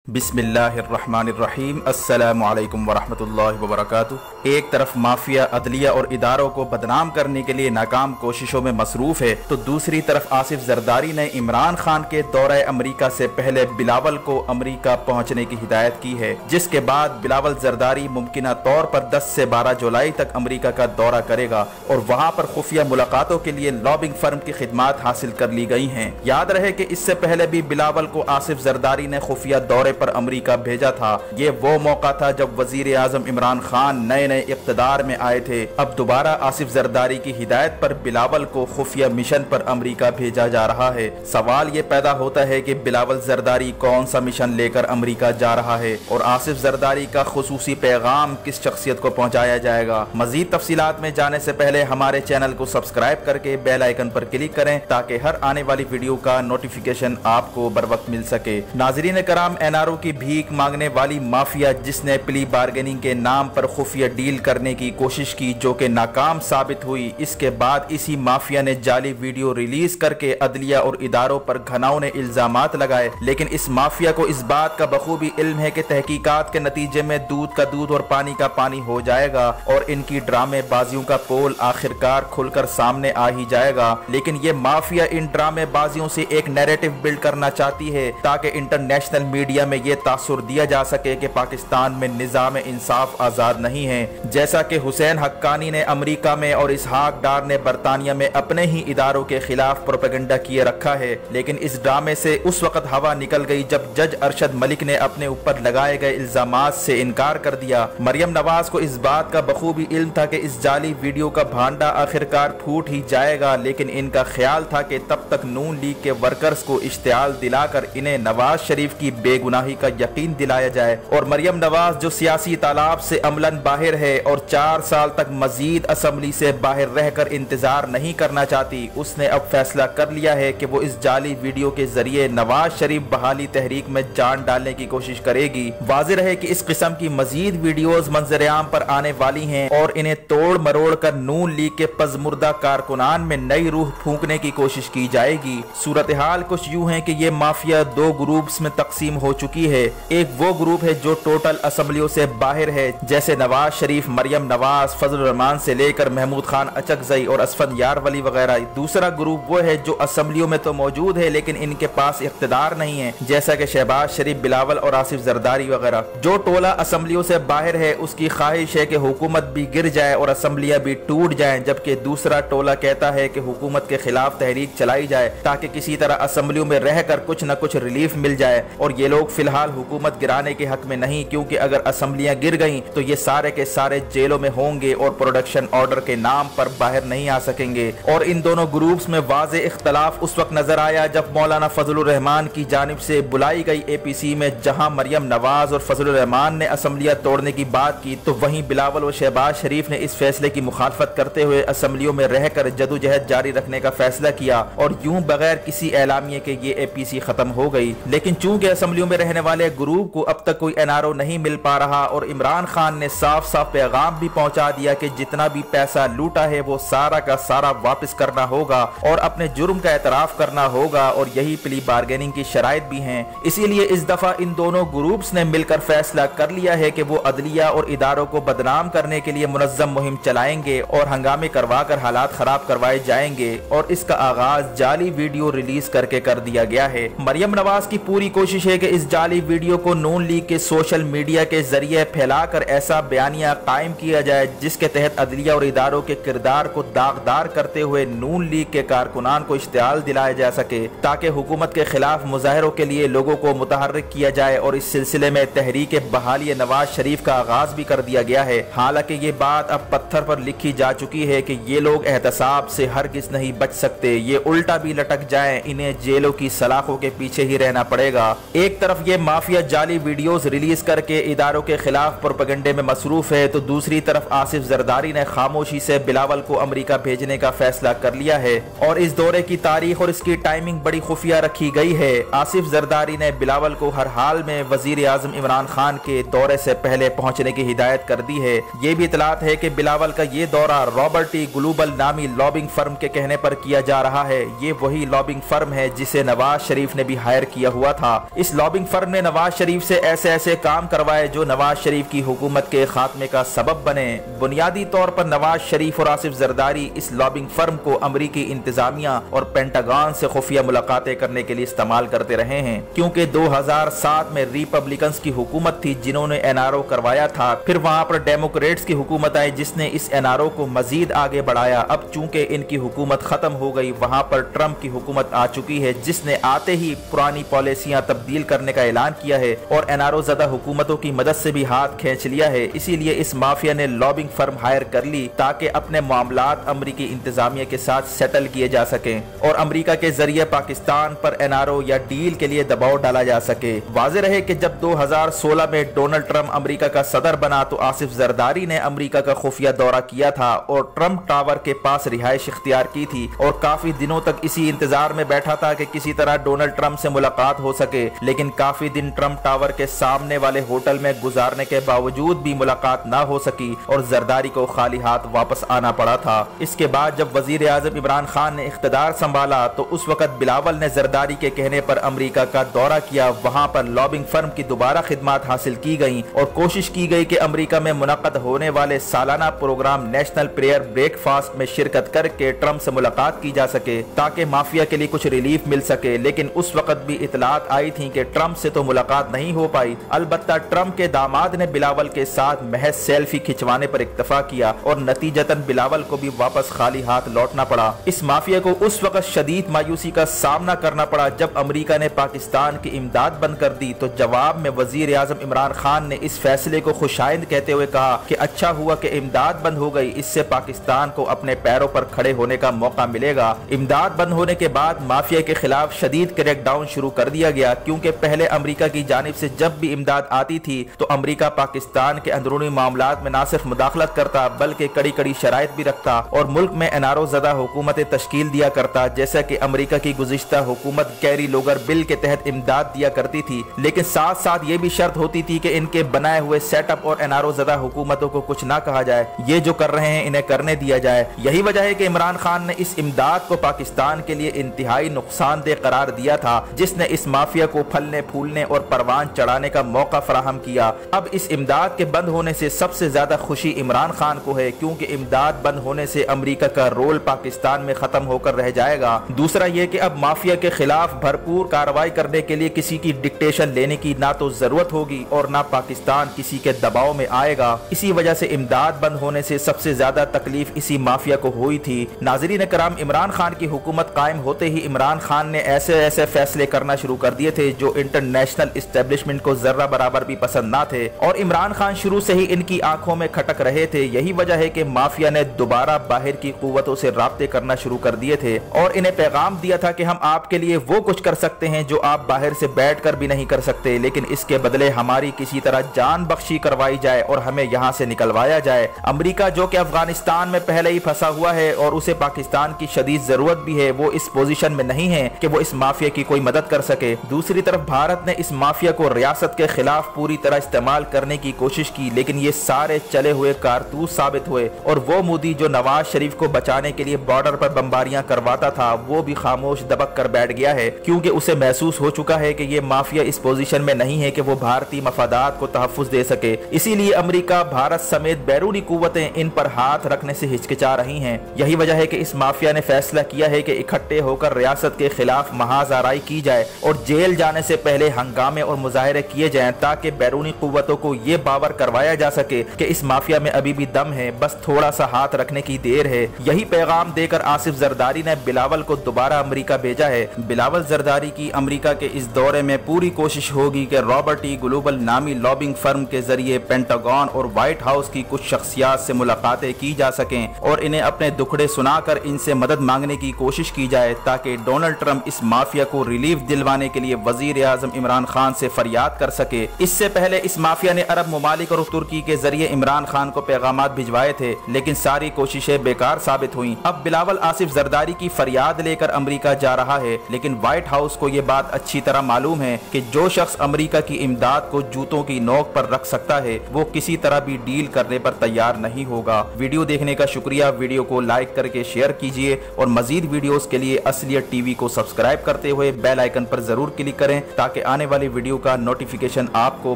बिस्मिल्लाहिर्रहमानिर्रहीम अस्सलामु अलैकुम वरहमतुल्लाहि वबरकातुहू। एक तरफ माफिया अदलिया और इदारों को बदनाम करने के लिए नाकाम कोशिशों में मसरूफ है, तो दूसरी तरफ आसिफ जरदारी ने इमरान खान के दौरे अमरीका से पहले बिलावल को अमरीका पहुंचने की हिदायत की है, जिसके बाद बिलावल जरदारी मुमकिना तौर पर 10 से 12 जुलाई तक अमरीका का दौरा करेगा और वहां पर खुफिया मुलाकातों के लिए लॉबिंग फर्म की खिदमात हासिल कर ली गई हैं। याद रहे कि इससे पहले भी बिलावल को आसिफ जरदारी ने खुफिया दौरे पर अमरीका भेजा था। ये वो मौका था जब वजीर आजम इमरान खान नए नए इख्तिदार में आए थे। अब दोबारा आसिफ जरदारी की हिदायत पर बिलावल को खुफिया मिशन पर अमरीका भेजा जा रहा है। सवाल ये पैदा होता है कि बिलावल जरदारी कौन सा मिशन लेकर अमरीका जा रहा है और आसिफ जरदारी का खुसूसी पैगाम किस शख्सियत को पहुंचाया जाएगा। मजीद तफसीलात में जाने से पहले हमारे चैनल को सब्सक्राइब करके बेल आइकन पर क्लिक करें ताकि हर आने वाली वीडियो का नोटिफिकेशन आपको बर वक्त मिल सके। नाजरीन कराम, एनआरओ की भीख मांगने वाली माफिया जिसने प्ली बार्गेनिंग के नाम पर खुफिया डील करने की कोशिश की, जो कि नाकाम साबित हुई, इसके बाद इसी माफिया ने जाली वीडियो रिलीज करके अदलिया और इदारों पर घनाउने इल्जामात लगाए। लेकिन इस माफिया को इस बात का बखूबी इल्म है कि तहकीकात के नतीजे में दूध का दूध और पानी का पानी हो जाएगा और इनकी ड्रामेबाजियों का पोल आखिरकार खुलकर सामने आ ही जाएगा। लेकिन ये माफिया इन ड्रामेबाजियों से एक नैरेटिव बिल्ड करना चाहती है ताकि इंटरनेशनल मीडिया में ये तासुर दिया जा सके कि पाकिस्तान में निजाम इंसाफ आजाद नहीं है। जैसा कि हुसैन हक्कानी ने अमेरिका में और इसहाक डार ने बरतानिया में अपने ही इदारों के खिलाफ प्रोपेगेंडा किए रखा है। लेकिन इस ड्रामे से उस वक्त हवा निकल गई जब जज अरशद मलिक ने अपने ऊपर लगाए गए इल्जामात से इनकार कर दिया। मरियम नवाज को इस बात का बखूबी इल्म था कि इस जाली वीडियो का भांडा आखिरकार फूट ही जाएगा, लेकिन इनका ख्याल था कि तब तक नून लीग के वर्कर्स को इश्तियाल दिलाकर इन्हें नवाज शरीफ की बेगुनाही का यकीन दिलाया जाए। और मरियम नवाज जो सियासी तालाब से अमलन बाहर है और 4 साल तक मजीद असम्बली से बाहर रहकर इंतजार नहीं करना चाहती, उसने अब फैसला कर लिया है कि वो इस जाली वीडियो के जरिए नवाज शरीफ बहाली तहरीक में जान डालने की कोशिश करेगी। वाज़ेह है कि इस किस्म की मजीद वीडियोज मंजरेआम पर आने वाली हैं और इन्हें तोड़ मरोड़ कर नून लीग के पजमुर्दा कारकुनान में नई रूह फूंकने की कोशिश की जाएगी। सूरत हाल कुछ यूं है कि ये माफिया 2 ग्रुप्स में तकसीम हो चुकी है। एक वो ग्रुप है जो टोटल असम्बलियों से बाहर है, जैसे नवाज शरीफ, मरियम नवाज, फजलुर रहमान से लेकर महमूद खान अचकजई और असफन यारवली वगैरह। दूसरा ग्रुप वो है जो असम्बलियों में तो मौजूद है लेकिन इनके पास इख्तिदार नहीं है, जैसा कि शहबाज शरीफ, बिलावल और आसिफ जरदारी वगैरह। जो टोला असम्बलियों से बाहर है उसकी ख्वाहिश है कि हुकूमत भी गिर जाए और असम्बलियां भी टूट जाएं, जबकि दूसरा टोला कहता है कि हुकूमत के खिलाफ तहरीक चलाई जाए ताकि किसी तरह असम्बलियों में रहकर कुछ न कुछ रिलीफ मिल जाए। और ये लोग फिलहाल हुकूमत गिराने के हक में नहीं, क्योंकि अगर असम्बलियां गिर गईं तो ये सारे के सारे जेलों में होंगे और प्रोडक्शन ऑर्डर के नाम पर बाहर नहीं आ सकेंगे। और इन दोनों ग्रुप्स में वाज़े इख्तलाफ उस वक्त नजर आया जब मौलाना फजलुर रहमान की जानिब से बुलाई गई APC में, जहां मरियम नवाज और फजलुर रहमान ने असम्बलियां तोड़ने की बात की, तो वहीं बिलावल और शहबाज शरीफ ने इस फैसले की मुखालफत करते हुए असम्बलियों में रहकर जदोजहद जारी रखने का फैसला किया और यूं बगैर किसी एलामिये के ये APC खत्म हो गई। लेकिन चूंकि असम्बलियों में रहने वाले ग्रुप को अब तक कोई एनआरओ नहीं मिल पा रहा और इमरान खान ने साफ साफ पैगाम भी पहुंचा दिया कि जितना भी पैसा लूटा है वो सारा का सारा वापस करना होगा और अपने जुर्म का एतराफ करना होगा, और यही प्ली बार्गेनिंग की शराइत भी हैं। इसीलिए इस दफा इन दोनों ग्रुप्स ने मिलकर फैसला कर लिया है कि वो अदलिया और इदारों को बदनाम करने के लिए मुनज़्ज़म मुहिम चलाएंगे और हंगामे करवा कर हालात खराब करवाए जाएंगे। और इसका आगाज जाली वीडियो रिलीज करके कर दिया गया है। मरियम नवाज की पूरी कोशिश है कि इस जाली वीडियो को नून लीग के सोशल मीडिया के जरिए फैलाकर ऐसा बयानिया कायम किया जाए जिसके तहत अदलिया और इदारों के किरदार को दागदार करते हुए नून लीग के कारकुनान को इश्तियाल दिलाया जा सके ताकि हुकूमत के खिलाफ मुजाहरों के लिए लोगों को मुतहर्रिक किया जाए। और इस सिलसिले में तहरीक बहाली नवाज शरीफ का आगाज भी कर दिया गया है। हालांकि ये बात अब पत्थर पर लिखी जा चुकी है कि ये लोग एहतसाब से हरगिज नहीं बच सकते, ये उल्टा भी लटक जाएं, इन्हें जेलों की सलाखों के पीछे ही रहना पड़ेगा। एक तरफ ये माफिया जाली वीडियोस रिलीज करके इदारों के खिलाफ प्रोपेगेंडे में मसरूफ है, तो दूसरी तरफ आसिफ जरदारी ने खामोशी से बिलावल को अमेरिका भेजने का फैसला कर लिया है। और इस दौरे की तारीख और इसकी टाइमिंग बड़ी खुफिया रखी गई है। आसिफ जरदारी ने बिलावल को हर हाल में वजीर आजम इमरान खान के दौरे से पहले पहुंचने की हिदायत कर दी है। ये भी इतलात है कि बिलावल का ये दौरा रॉबर्टी ग्लोबल नामी लॉबिंग फर्म के कहने पर किया जा रहा है। ये वही लॉबिंग फर्म है जिसे नवाज शरीफ ने भी हायर किया हुआ था। इस लॉबिंग फर्म ने नवाज शरीफ से ऐसे ऐसे काम करवाए जो नवाज शरीफ की हुकूमत के खात्मे का सबब बने। बुनियादी तौर पर नवाज शरीफ और आसिफ जरदारी इस लॉबिंग फर्म को अमरीकी इंतजामिया और पेंटागन से खुफिया मुलाकातें करने के लिए इस्तेमाल करते रहे हैं, क्योंकि 2007 में रिपब्लिकन्स की हुकूमत थी जिन्होंने एनआरओ करवाया था। फिर वहां पर डेमोक्रेट्स की हुकूमत आई जिसने इस एनआरओ को मजीद आगे बढ़ाया। अब चूंकि इनकी हुकूमत खत्म हो गई, वहां पर ट्रंप की हुकूमत आ चुकी है जिसने आते ही पुरानी पॉलिसियां तब्दील करने का ऐलान किया है और एनआरओ ज़दा हुकूमतों की मदद से भी हाथ खींच लिया है। इसीलिए इस माफिया ने लॉबिंग फर्म हायर कर ली ताकि अपने मामलात अमरीकी इंतजामिया के साथ सेटल किए जा सके और अमरीका के जरिए पाकिस्तान पर एनआरओ या डील के लिए दबाव डाला जा सके। वाज़ेह रहे कि जब 2016 में डोनाल्ड ट्रंप अमरीका का सदर बना तो आसिफ जरदारी ने अमरीका का खुफिया दौरा किया था और ट्रंप टावर के पास रिहाइश इख्तियार की थी और काफी दिनों तक इसी इंतजार में बैठा था कि किसी तरह डोनाल्ड ट्रंप से मुलाकात हो सके, लेकिन काफी दिन ट्रंप टावर के सामने वाले होटल में गुजारने के बावजूद भी मुलाकात ना हो सकी और जरदारी को खाली हाथ वापस आना पड़ा था। इसके बाद जब वजीर आजम इमरान खान ने इख्तिदार संभाला तो उस वक्त बिलावल ने जरदारी के कहने पर अमरीका का दौरा किया। वहां पर लॉबिंग फर्म की दोबारा खिदमत हासिल की गई और कोशिश की गई कि अमरीका में मुनक्कद होने वाले सालाना प्रोग्राम नेशनल प्रेयर ब्रेकफास्ट में शिरकत करके ट्रंप से मुलाकात की जा सके ताकि माफिया के लिए कुछ रिलीफ मिल सके। लेकिन उस वक्त भी इतलात आई थी कि ट्रंप से तो मुलाकात नहीं हो पाई। अलबत्ता ट्रंप के दामाद ने बिलावल के साथ महज सेल्फी खिंचवाने पर इक्तफा किया और नतीजतन बिलावल को भी वापस खाली हाथ लौटना पड़ा। इस माफिया को उस वक्त शदीद मायूसी का सामना करना पड़ा जब अमरीका ने पाकिस्तान की इमदाद बंद कर दी। तो जवाब में वजीर आजम इमरान खान ने इस फैसले को खुशाइंद कहते हुए कहा कि अच्छा हुआ कि इमदाद बंद हो गई, इससे पाकिस्तान को अपने पैरों पर खड़े होने का मौका मिलेगा। इमदाद बंद होने के बाद माफिया के खिलाफ शदीद क्रैकडाउन शुरू कर दिया गया, क्योंकि पहले अमरीका की जानिब से जब भी इमदाद आती थी तो अमरीका पाकिस्तान के अंदरूनी मामलात में न सिर्फ मुदाखलत करता बल्कि कड़ी कड़ी शराइत भी रखता और मुल्क में एनआरओ ज़दा हुकूमतें तश्कील दिया करता, जैसा कि अमरीका की गुज़िश्ता हुकूमत कैरी लोगर बिल के तहत इमदाद दिया करती थी। लेकिन साथ साथ ये भी शर्त होती थी कि इनके बनाए हुए सेटअप और एनआरओ ज़दा हुकूमतों को कुछ ना कहा जाए, ये जो कर रहे हैं इन्हें करने दिया जाए। यही वजह है कि इमरान खान ने इस इमदाद को पाकिस्तान के लिए इंतहाई नुकसानदेह करार दिया था, जिसने इस माफिया को फलने फूलने और परवान चढ़ाने का मौका फराहम किया। अब इस इमदाद के बंद होने से सबसे ज्यादा खुशी इमरान खान को है, क्योंकि इमदाद बंद होने से अमरीका का रोल पाकिस्तान में खत्म होकर रह जाएगा। दूसरा यह कि अब माफिया के खिलाफ भरपूर कार्रवाई करने के लिए किसी की डिक्टेशन लेने की ना तो जरूरत होगी और ना पाकिस्तान किसी के दबाव में आएगा। इसी वजह से इमदाद बंद होने से सबसे ज्यादा तकलीफ इसी माफिया को हुई थी। नाज़रीन कराम, इमरान खान की हुकूमत कायम होते ही इमरान खान ने ऐसे ऐसे फैसले करना शुरू कर दिए थे जो इंटरनेशनल इस्टेब्लिशमेंट को जर्रा बराबर भी पसंद ना थे और इमरान खान शुरू से ही इनकी आंखों में खटक रहे थे। यही वजह है कि माफिया ने दोबारा बाहर की कुव्वतों से राब्ते करना शुरू कर दिए थे और इन्हें पैगाम दिया था कि हम आपके लिए वो कुछ कर सकते हैं जो आप बाहर से बैठकर भी नहीं कर सकते, लेकिन इसके बदले हमारी किसी तरह जान बख्शी करवाई जाए और हमें यहाँ से निकलवाया जाए। अमरीका जो कि अफगानिस्तान में पहले ही फंसा हुआ है और उसे पाकिस्तान की शदीद जरूरत भी है, वो इस पोजीशन में नहीं है कि वो इस माफिया की कोई मदद कर सके। दूसरी तरफ भारत ने इस माफिया को रियासत के खिलाफ पूरी तरह इस्तेमाल करने की कोशिश की, लेकिन ये सारे चले हुए कारतूस साबित हुए और वो मोदी जो नवाज शरीफ को बचाने के लिए बॉर्डर पर बमबारियां करवाता था वो भी खामोश दबक कर बैठ गया है, क्योंकि उसे महसूस हो चुका है कि ये माफिया इस पोजीशन में नहीं है कि वो भारतीय मफादात को तहफ्फुज दे सके। इसीलिए अमरीका, भारत समेत बैरूनी कुव्वतें इन पर हाथ रखने से हिचकिचा रही हैं। यही वजह है कि इस माफिया ने फैसला किया है कि इकट्ठे होकर रियासत के खिलाफ महाज़ाराई की जाए और जेल जाने से पहले हंगामे और मुजाहरे किए जाएं, ताकि बैरूनी कुव्वतों को ये बावर करवाया जा सके कि इस माफिया में अभी भी दम है, बस थोड़ा सा हाथ रखने की देर है। यही पैगाम देकर आसिफ जरदारी ने बिलावल को दोबारा अमरीका भेजा है। बिलावल जरदारी की अमरीका के इस दौरे में पूरी कोशिश होगी कि रॉबर्ट ई ग्लोबल नामी लॉबिंग फर्म के जरिए पेंटागन और व्हाइट हाउस की कुछ शख्सियात से मुलाकातें की जा सकें और इन्हें अपने दुखड़े सुनाकर इनसे मदद मांगने की कोशिश की जाए, ताकि डोनाल्ड ट्रंप इस माफिया को रिलीफ दिलवाने के लिए वजीर आजम इमरान खान से फरियाद कर सके। इससे पहले इस माफिया ने अरब ममालिक और तुर्की के जरिए इमरान खान को पैगामात भिजवाए थे, लेकिन सारी कोशिशें बेकार साबित हुई। अब बिलावल आसिफ जरदारी की फरियाद लेकर अमरीका जा रहा है, लेकिन व्हाइट हाउस को यह बात अच्छी तरह मालूम है कि जो शख्स अमरीका की इमदाद को जूतों की नोक पर रख सकता है वो किसी तरह भी डील करने पर तैयार नहीं होगा। वीडियो देखने का शुक्रिया। वीडियो को लाइक करके शेयर कीजिए और मजीद वीडियोस के लिए असलियत टीवी को सब्सक्राइब करते हुए बेल आइकन पर जरूर क्लिक करें, ताकि आने वाली वीडियो का नोटिफिकेशन आपको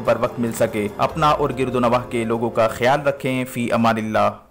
बर वक्त मिल सके। अपना और गिरदोनवाह के लोगों का ख्याल रखें। फी अमानिल्लाह।